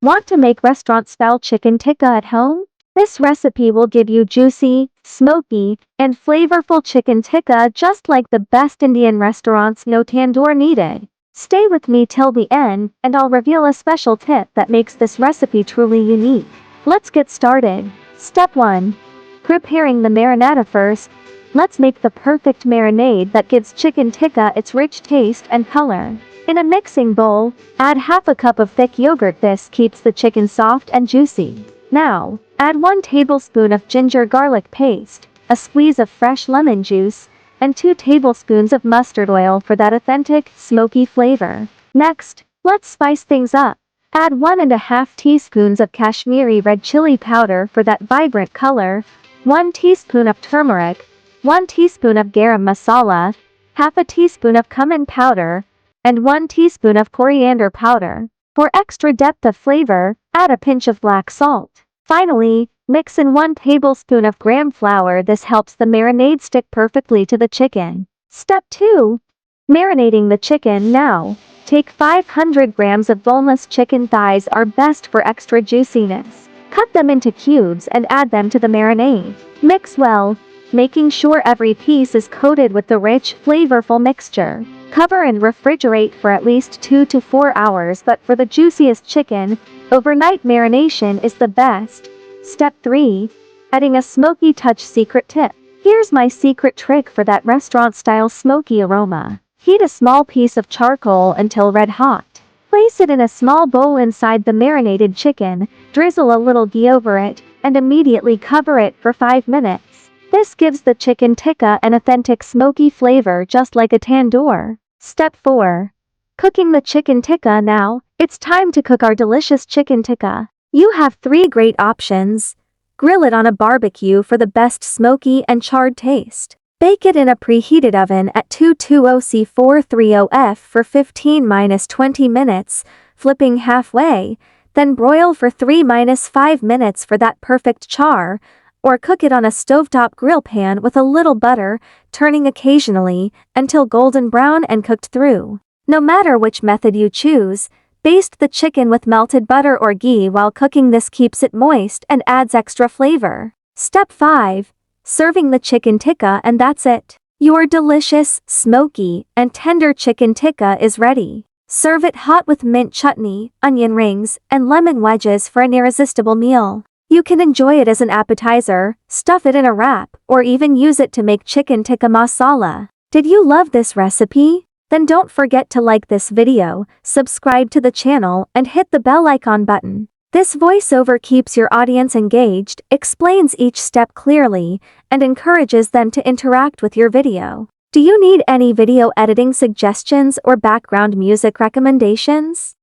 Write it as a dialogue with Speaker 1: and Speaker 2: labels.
Speaker 1: Want to make restaurant-style chicken tikka at home? This recipe will give you juicy, smoky, and flavorful chicken tikka just like the best Indian restaurants. No tandoor needed. Stay with me till the end, and I'll reveal a special tip that makes this recipe truly unique. Let's get started. Step 1. Preparing the marinade first. Let's make the perfect marinade that gives chicken tikka its rich taste and color. In a mixing bowl, add half a cup of thick yogurt. This keeps the chicken soft and juicy. Now, add 1 tablespoon of ginger garlic paste, a squeeze of fresh lemon juice, and 2 tablespoons of mustard oil for that authentic, smoky flavor. Next, let's spice things up. Add 1½ teaspoons of Kashmiri red chili powder for that vibrant color, 1 teaspoon of turmeric, 1 teaspoon of garam masala, half a teaspoon of cumin powder, and 1 teaspoon of coriander powder. For extra depth of flavor, add a pinch of black salt. Finally, mix in 1 tablespoon of gram flour. This helps the marinade stick perfectly to the chicken. Step 2. Marinating the chicken. Now, take 500 grams of boneless chicken thighs are best for extra juiciness. Cut them into cubes and add them to the marinade. Mix well, making sure every piece is coated with the rich, flavorful mixture. Cover and refrigerate for at least 2 to 4 hours, but for the juiciest chicken, overnight marination is the best. Step 3. Adding a smoky touch. Secret tip. Here's my secret trick for that restaurant-style smoky aroma. Heat a small piece of charcoal until red hot. Place it in a small bowl inside the marinated chicken, drizzle a little ghee over it, and immediately cover it for 5 minutes. This gives the chicken tikka an authentic smoky flavor just like a tandoor. Step 4. Cooking the chicken tikka. Now, it's time to cook our delicious chicken tikka. You have 3 great options. Grill it on a barbecue for the best smoky and charred taste. Bake it in a preheated oven at 220 C430F for 15-20 minutes, flipping halfway, then broil for 3-5 minutes for that perfect char, or cook it on a stovetop grill pan with a little butter, turning occasionally, until golden brown and cooked through. No matter which method you choose, baste the chicken with melted butter or ghee while cooking. This keeps it moist and adds extra flavor. Step 5. Serving the chicken tikka, and that's it. Your delicious, smoky, and tender chicken tikka is ready. Serve it hot with mint chutney, onion rings, and lemon wedges for an irresistible meal. You can enjoy it as an appetizer, stuff it in a wrap, or even use it to make chicken tikka masala. Did you love this recipe? Then don't forget to like this video, subscribe to the channel, and hit the bell icon button. This voiceover keeps your audience engaged, explains each step clearly, and encourages them to interact with your video. Do you need any video editing suggestions or background music recommendations?